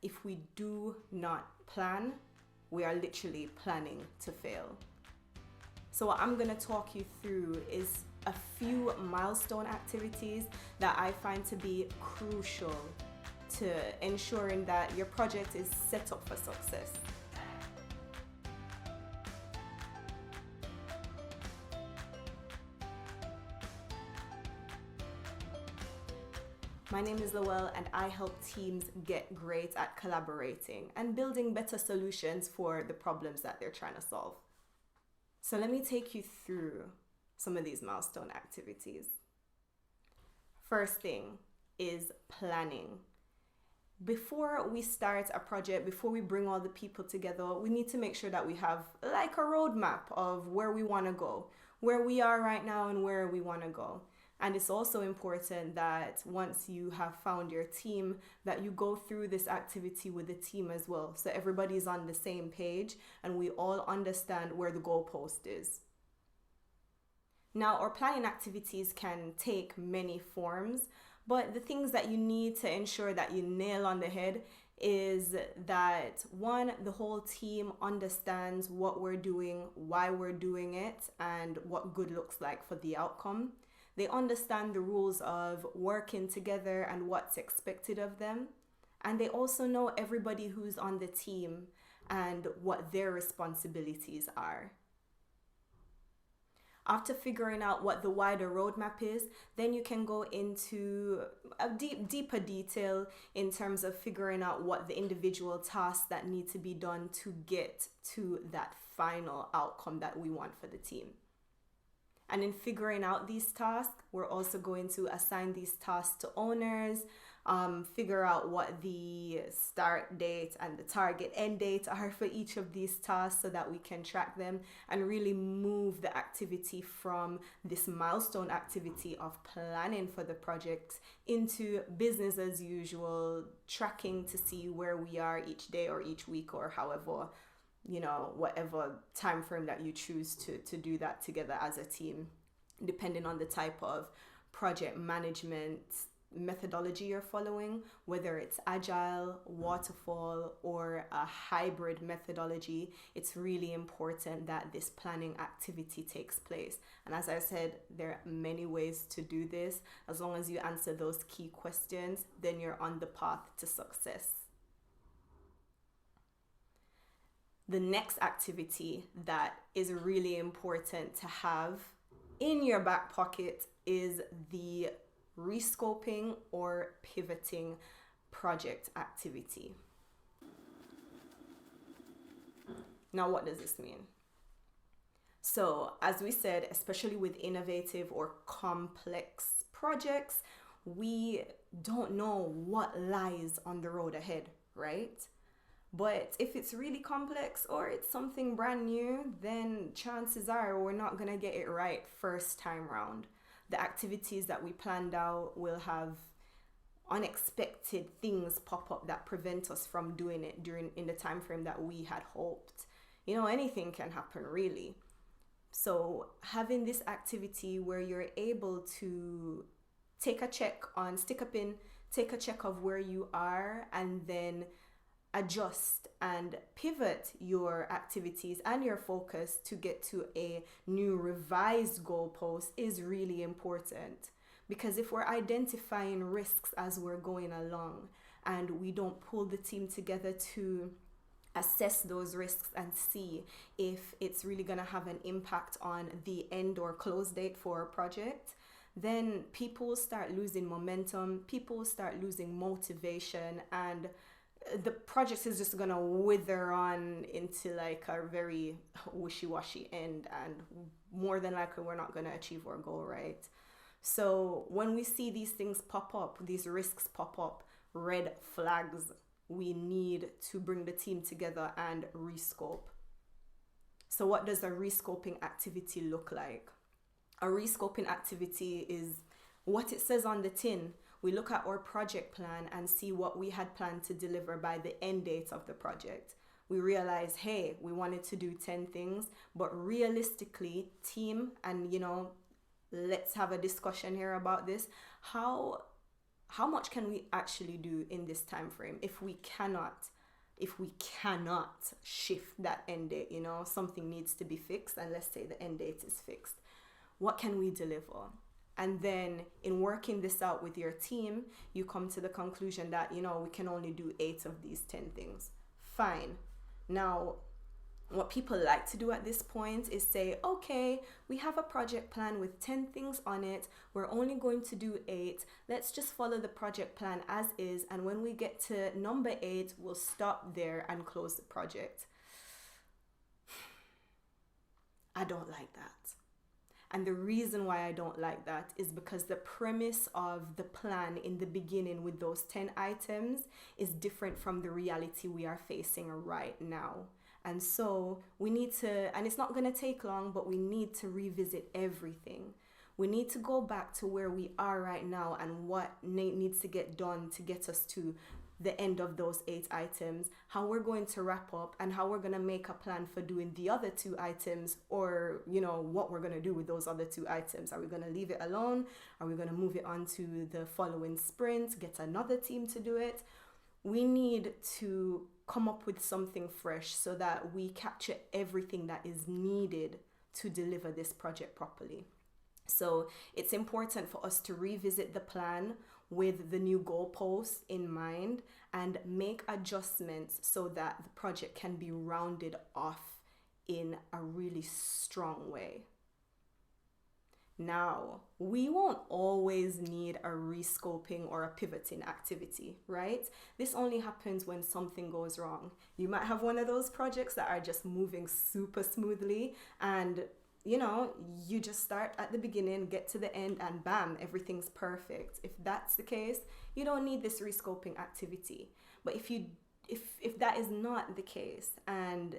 if we do not plan, we are literally planning to fail. So what I'm gonna talk you through is a few milestone activities that I find to be crucial to ensuring that your project is set up for success. My name is Lowell, and I help teams get great at collaborating and building better solutions for the problems that they're trying to solve. So let me take you through some of these milestone activities. First thing is planning. Before we start a project, before we bring all the people together, we need to make sure that we have like a roadmap of where we want to go, where we are right now and where we want to go. And it's also important that once you have found your team, that you go through this activity with the team as well. So everybody's on the same page and we all understand where the goalpost is. Now, our planning activities can take many forms, but the things that you need to ensure that you nail on the head is that one, the whole team understands what we're doing, why we're doing it, and what good looks like for the outcome. They understand the rules of working together and what's expected of them. And they also know everybody who's on the team and what their responsibilities are. After figuring out what the wider roadmap is, then you can go into a deeper detail in terms of figuring out what the individual tasks that need to be done to get to that final outcome that we want for the team. And in figuring out these tasks, we're also going to assign these tasks to owners, figure out what the start date and the target end date are for each of these tasks so that we can track them and really move the activity from this milestone activity of planning for the project into business as usual, tracking to see where we are each day or each week or however, whatever time frame that you choose to do that together as a team, depending on the type of project management methodology you're following, whether it's agile, waterfall, or a hybrid methodology. It's really important that this planning activity takes place. And as I said, there are many ways to do this. As long as you answer those key questions, then you're on the path to success. The next activity that is really important to have in your back pocket is the rescoping or pivoting project activity. Now, what does this mean? So, as we said, especially with innovative or complex projects, we don't know what lies on the road ahead, right? But if it's really complex or it's something brand new, then chances are we're not going to get it right first time round. The activities that we planned out will have unexpected things pop up that prevent us from doing it in the time frame that we had hoped. Anything can happen really. So having this activity where you're able to take a check of where you are and then adjust and pivot your activities and your focus to get to a new revised goalpost is really important. Because if we're identifying risks as we're going along and we don't pull the team together to assess those risks and see if it's really going to have an impact on the end or close date for a project, then people will start losing momentum, people will start losing motivation, and the project is just gonna wither on into like a very wishy-washy end, and more than likely we're not gonna achieve our goal, right? So when we see these things pop up, these risks pop up, red flags, we need to bring the team together and rescope. So what does a rescoping activity look like? A rescoping activity is what it says on the tin. We look at our project plan and see what we had planned to deliver by the end date of the project. We realize, hey, we wanted to do 10 things, but realistically, team, and let's have a discussion here about this. How how much can we actually do in this time frame if we cannot shift that end date? Something needs to be fixed, and let's say the end date is fixed. What can we deliver? And then in working this out with your team, you come to the conclusion that, we can only do 8 of these 10 things. Fine. Now, what people like to do at this point is say, okay, we have a project plan with 10 things on it. We're only going to do 8. Let's just follow the project plan as is. And when we get to number 8, we'll stop there and close the project. I don't like that. And the reason why I don't like that is because the premise of the plan in the beginning with those 10 items is different from the reality we are facing right now. And so we need to, and it's not going to take long, but we need to revisit everything. We need to go back to where we are right now and what needs to get done to get us to the end of those 8 items, how we're going to wrap up, and how we're going to make a plan for doing the other 2 items, or what we're going to do with those other 2 items. Are we going to leave it alone? Are we going to move it on to the following sprint, get another team to do it? We need to come up with something fresh so that we capture everything that is needed to deliver this project properly. So it's important for us to revisit the plan with the new goalposts in mind and make adjustments so that the project can be rounded off in a really strong way. Now, we won't always need a rescoping or a pivoting activity, right? This only happens when something goes wrong. You might have one of those projects that are just moving super smoothly, and you just start at the beginning, get to the end, and bam, everything's perfect. If that's the case, you don't need this rescoping activity. But if that is not the case, and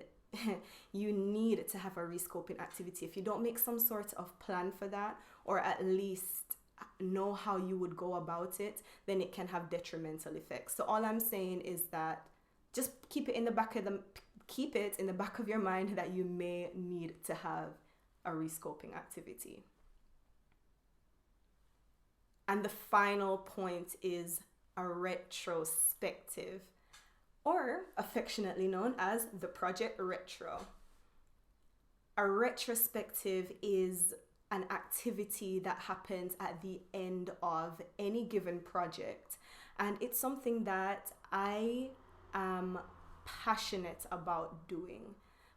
you need to have a rescoping activity, if you don't make some sort of plan for that, or at least know how you would go about it, then it can have detrimental effects. So all I'm saying is that just keep it in the back of your mind that you may need to have a rescoping activity. And the final point is a retrospective, or affectionately known as the Project Retro. A retrospective is an activity that happens at the end of any given project, and it's something that I am passionate about doing,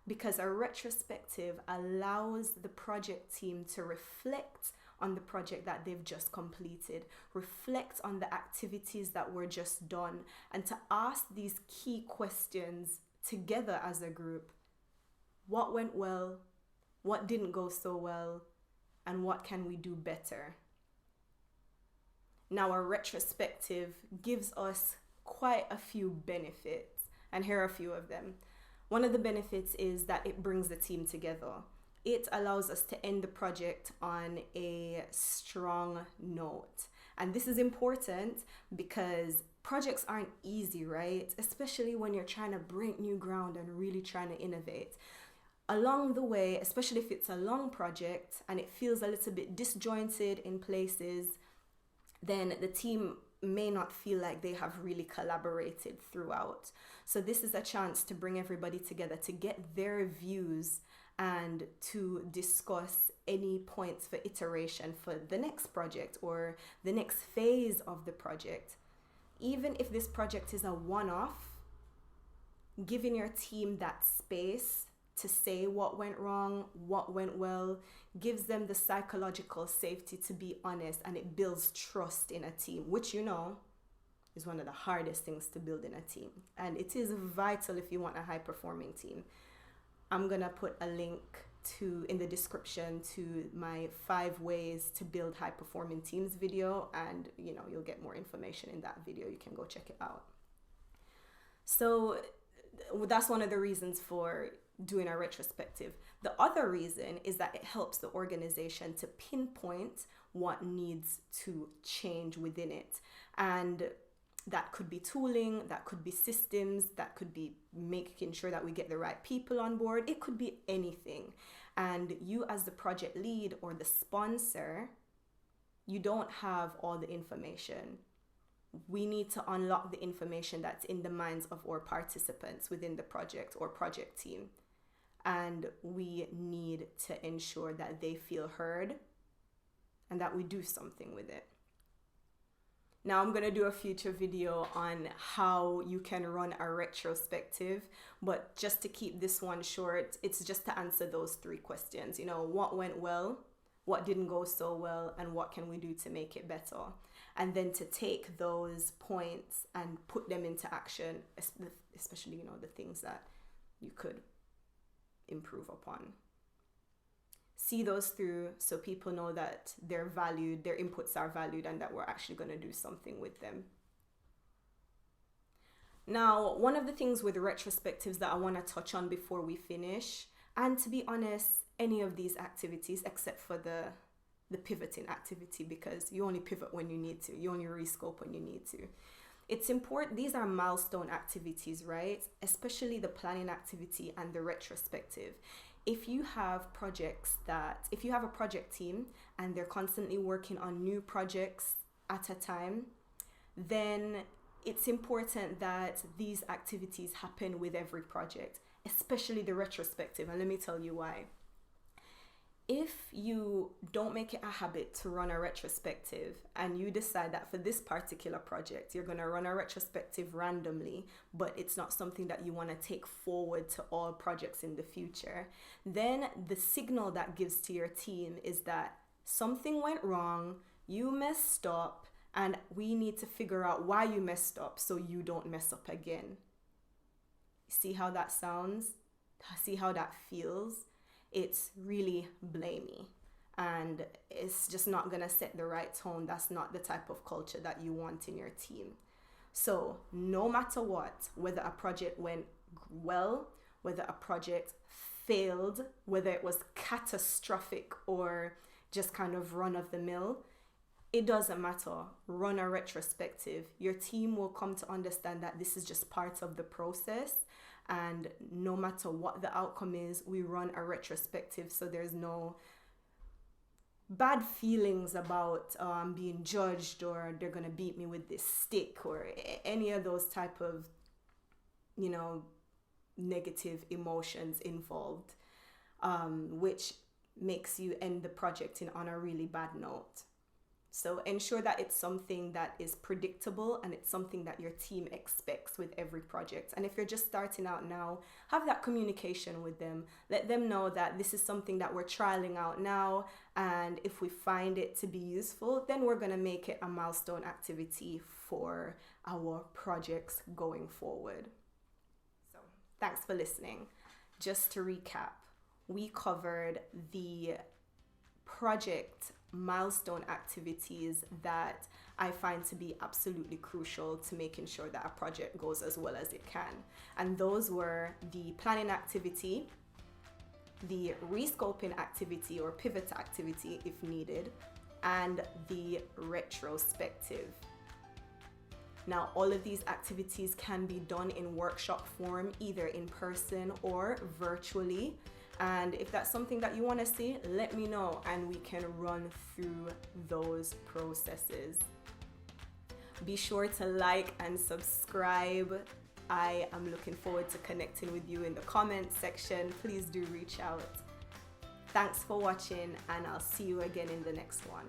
because a retrospective allows the project team to reflect on the project that they've just completed, reflect on the activities that were just done, and to ask these key questions together as a group. What went well? What didn't go so well? And what can we do better? Now, a retrospective gives us quite a few benefits, and here are a few of them. One of the benefits is that it brings the team together. It allows us to end the project on a strong note. And this is important because projects aren't easy, right? Especially when you're trying to break new ground and really trying to innovate. Along the way, especially if it's a long project and it feels a little bit disjointed in places, then the team may not feel like they have really collaborated throughout. So this is a chance to bring everybody together, to get their views and to discuss any points for iteration for the next project or the next phase of the project. Even if this project is a one-off, giving your team that space to say what went wrong, what went well, gives them the psychological safety to be honest, and it builds trust in a team, which is one of the hardest things to build in a team. And it is vital if you want a high-performing team. I'm gonna put a link in the description to my 5 ways to build high-performing teams video, and you'll get more information in that video. You can go check it out. So that's one of the reasons for doing a retrospective. The other reason is that it helps the organization to pinpoint what needs to change within it. And that could be tooling, that could be systems, that could be making sure that we get the right people on board. It could be anything. And you as the project lead or the sponsor, you don't have all the information. we need to unlock the information that's in the minds of our participants within the project or project team. And we need to ensure that they feel heard and that we do something with it. Now I'm going to do a future video on how you can run a retrospective, but just to keep this one short, it's just to answer those 3 questions. What went well, what didn't go so well, and what can we do to make it better? And then to take those points and put them into action, especially, the things that you could improve upon. See those through so people know that they're valued, their inputs are valued, and that we're actually going to do something with them. Now, one of the things with retrospectives that I want to touch on before we finish, and to be honest, any of these activities except for the pivoting activity, because you only pivot when you need to, you only rescope when you need to. It's important, these are milestone activities, right? Especially the planning activity and the retrospective. If you have a project team and they're constantly working on new projects at a time, then it's important that these activities happen with every project, especially the retrospective. And let me tell you why. If you don't make it a habit to run a retrospective and you decide that for this particular project, you're going to run a retrospective randomly, but it's not something that you want to take forward to all projects in the future, then the signal that gives to your team is that something went wrong, you messed up, and we need to figure out why you messed up so you don't mess up again. See how that sounds? See how that feels? It's really blamey, and it's just not gonna set the right tone. That's not the type of culture that you want in your team. So no matter what, whether a project went well, whether a project failed, whether it was catastrophic or just kind of run of the mill, it doesn't matter. Run a retrospective. Your team will come to understand that this is just part of the process. And no matter what the outcome is, we run a retrospective so there's no bad feelings about being judged, or they're going to beat me with this stick, or any of those type of, negative emotions involved, which makes you end the project on a really bad note. So ensure that it's something that is predictable and it's something that your team expects with every project. And if you're just starting out now, have that communication with them. Let them know that this is something that we're trialing out now, and if we find it to be useful, then we're going to make it a milestone activity for our projects going forward. So thanks for listening. Just to recap, we covered the project milestone activities that I find to be absolutely crucial to making sure that a project goes as well as it can. And those were the planning activity, the rescoping activity or pivot activity if needed, and the retrospective. Now, all of these activities can be done in workshop form, either in person or virtually. And if that's something that you want to see, let me know and we can run through those processes. Be sure to like and subscribe. I am looking forward to connecting with you in the comment section. Please do reach out. Thanks for watching, and I'll see you again in the next one.